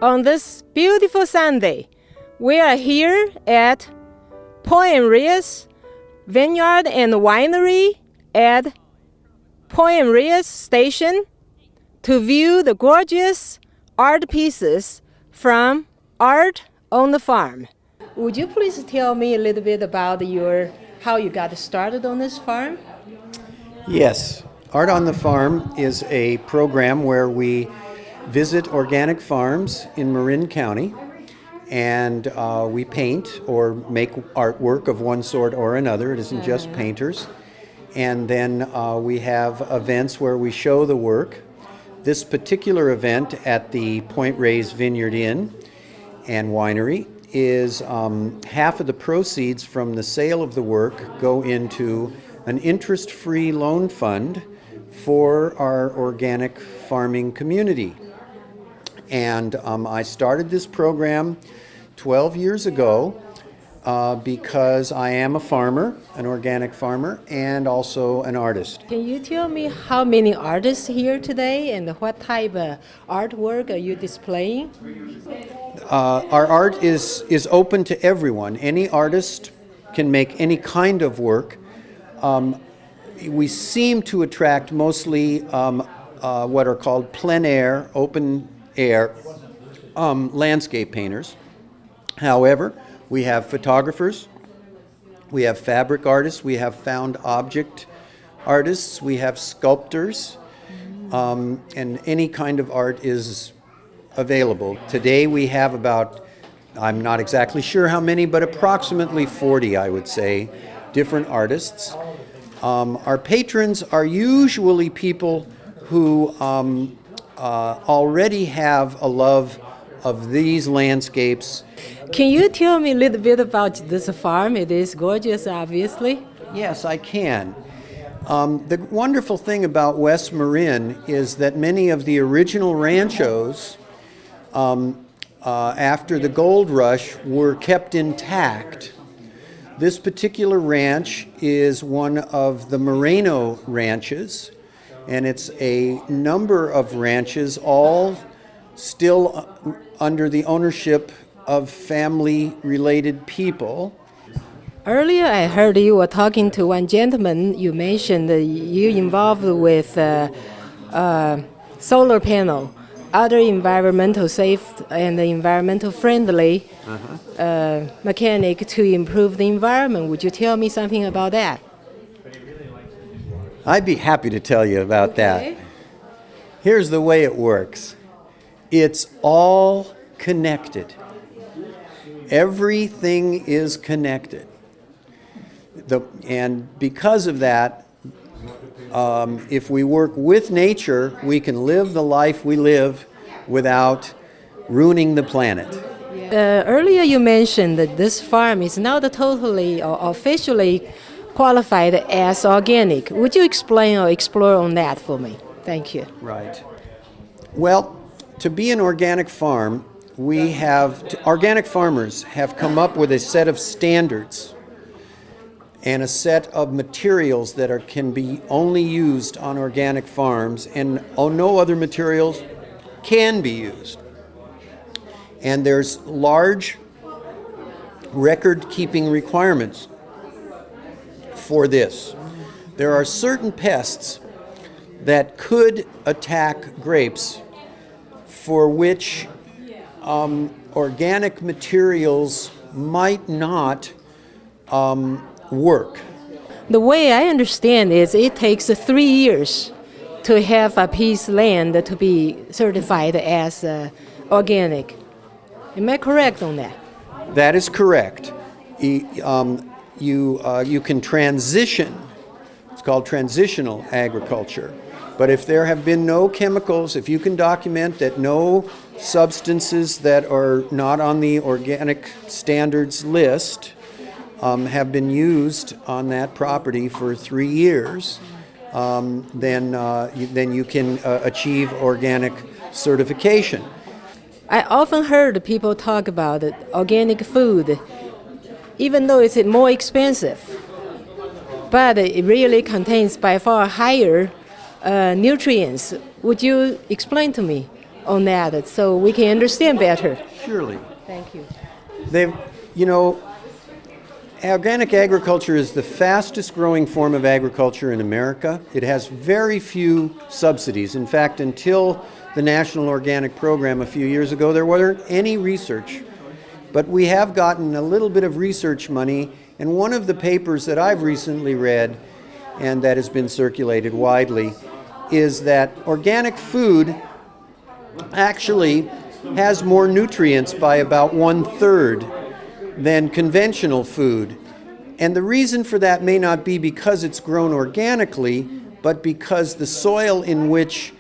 On this beautiful Sunday, we are here at Point Reyes Vineyard and Winery at Point Reyes Station to view the gorgeous art pieces from Art on the Farm. Would you please tell me a little bit about how you got started on this farm? Yes. Art on the Farm is a program where we visit organic farms in Marin County, and we paint or make artwork of one sort or another. It isn't just painters. And then we have events where we show the work. This particular event at the Point Reyes Vineyard Inn and Winery is half of the proceeds from the sale of the work go into an interest-free loan fund for our organic farming community. And I started this program 12 years ago because I am a farmer, an organic farmer, and also an artist. Can you tell me how many artists here today and what type of artwork are you displaying? Our art is open to everyone. Any artist can make any kind of work. We seem to attract mostly what are called plein air, open air landscape painters. However, we have photographers, we have fabric artists, we have found object artists, we have sculptors, and any kind of art is available. Today we have about, I'm not exactly sure how many, but approximately 40, I would say, different artists. Our patrons are usually people who already have a love of these landscapes. Can you tell me a little bit about this farm? It is gorgeous, obviously. Yes, I can. The wonderful thing about West Marin is that many of the original ranchos after the gold rush were kept intact. This particular ranch is one of the Moreno ranches, and it's a number of ranches, all still under the ownership of family-related people. Earlier I heard you were talking to one gentleman. You mentioned you involved with solar panel, other environmental safe and environmental friendly mechanic to improve the environment. Would you tell me something about that? I'd be happy to tell you about that. Here's the way it works. It's all connected. Everything is connected. And because of that, if we work with nature, we can live the life we live without ruining the planet. Earlier you mentioned that this farm is not totally or officially qualified as organic. Would you explain or explore on that for me? Thank you. Right. Well, to be an organic farm, organic farmers have come up with a set of standards and a set of materials that can be only used on organic farms, and no other materials can be used. And there's large record-keeping requirements for this. There are certain pests that could attack grapes for which organic materials might not work. The way I understand is it takes 3 years to have a piece of land to be certified as organic. Am I correct on that? That is correct. You can transition. It's called transitional agriculture. But if there have been no chemicals, if you can document that no substances that are not on the organic standards list have been used on that property for 3 years, then you can achieve organic certification. I often heard people talk about organic food, even though it's more expensive, but it really contains by far higher nutrients. Would you explain to me on that so we can understand better. Surely. Thank you. They've, you know, organic agriculture is the fastest growing form of agriculture in America. It has very few subsidies. In fact, until the National Organic Program a few years ago, there wasn't any research. But we have gotten a little bit of research money, and one of the papers that I've recently read and that has been circulated widely is that organic food actually has more nutrients by about 1/3 than conventional food. And the reason for that may not be because it's grown organically, but because the soil in which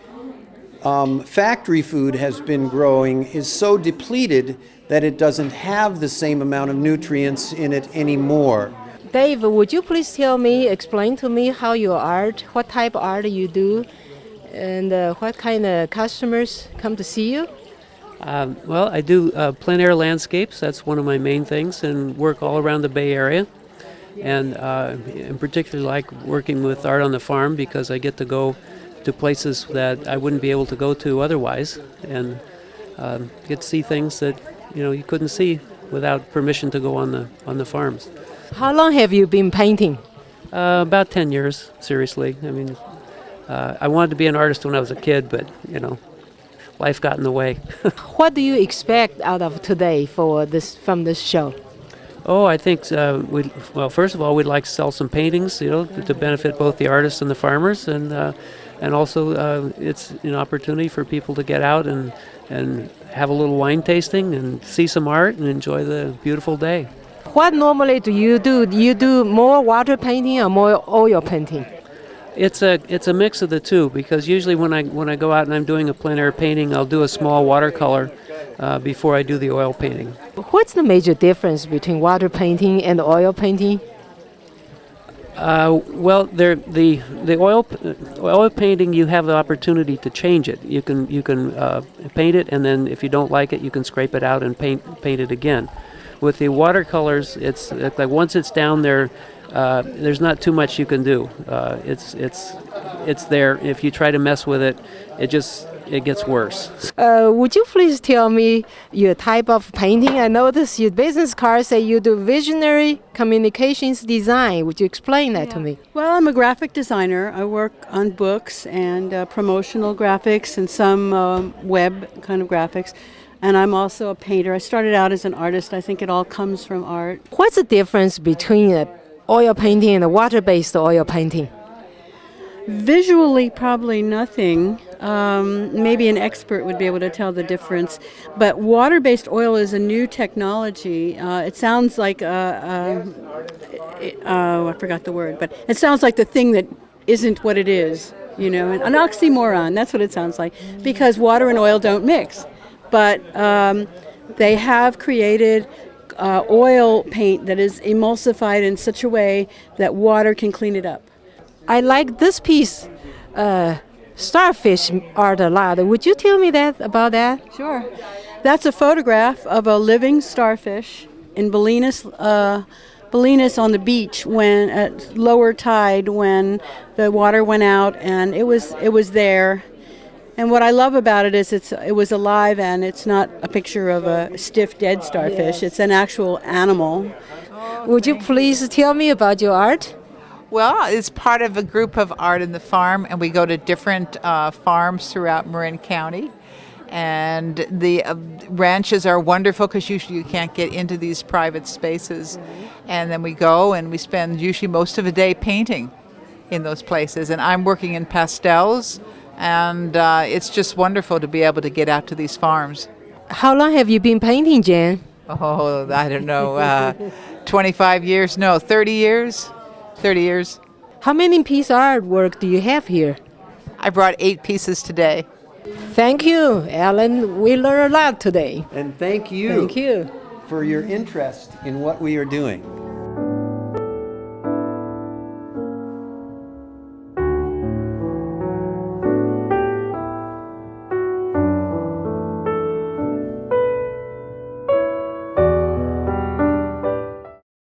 factory food has been growing is so depleted that it doesn't have the same amount of nutrients in it anymore. Dave, would you please explain to me how your art, what type of art you do, and what kind of customers come to see you? Well, I do plein air landscapes. That's one of my main things, and work all around the Bay Area. And in particular, like working with Art on the Farm because I get to go to places that I wouldn't be able to go to otherwise, and get to see things that you couldn't see without permission to go on the farms. How long have you been painting? About 10 years, seriously. I mean, I wanted to be an artist when I was a kid, but life got in the way. What do you expect out of today from this show? Oh, I think first of all, we'd like to sell some paintings, to benefit both the artists and the farmers, and also it's an opportunity for people to get out and have a little wine tasting and see some art and enjoy the beautiful day. What normally do you do? Do you do more water painting or more oil painting? It's a mix of the two, because usually when I go out and I'm doing a plein air painting, I'll do a small watercolor before I do the oil painting. What's the major difference between water painting and oil painting? Well, the oil painting, you have the opportunity to change it. You can paint it, and then if you don't like it, you can scrape it out and paint it again. With the watercolors, it's like once it's down there, there's not too much you can do. It's there. If you try to mess with it, it gets worse. Would you please tell me your type of painting? I noticed your business card say you do visionary communications design. Would you explain that to me? Well, I'm a graphic designer. I work on books and promotional graphics and some web kind of graphics. And I'm also a painter. I started out as an artist. I think it all comes from art. What's the difference between oil painting and a water-based oil painting? Visually, probably nothing. Maybe an expert would be able to tell the difference. But water-based oil is a new technology. It sounds like, I forgot the word, but it sounds like the thing that isn't what it is, an oxymoron. That's what it sounds like, because water and oil don't mix. But they have created oil paint that is emulsified in such a way that water can clean it up. I like this piece, starfish art a lot. Would you tell me about that? Sure. That's a photograph of a living starfish in Bolinas on the beach when at lower tide, when the water went out, and it was there. And what I love about it is it was alive, and it's not a picture of a stiff dead starfish. Yes. It's an actual animal. Would you please tell me about your art? Well, it's part of a group of Art on the Farm, and we go to different farms throughout Marin County. And the ranches are wonderful because usually you can't get into these private spaces. Mm-hmm. And then we go and we spend usually most of the day painting in those places. And I'm working in pastels. And it's just wonderful to be able to get out to these farms. How long have you been painting, Jan? Oh, I don't know, 25 years? No, 30 years. 30 years. How many pieces of artwork do you have here? I brought 8 pieces today. Thank you, Ellen. We learned a lot today. And thank you for your interest in what we are doing.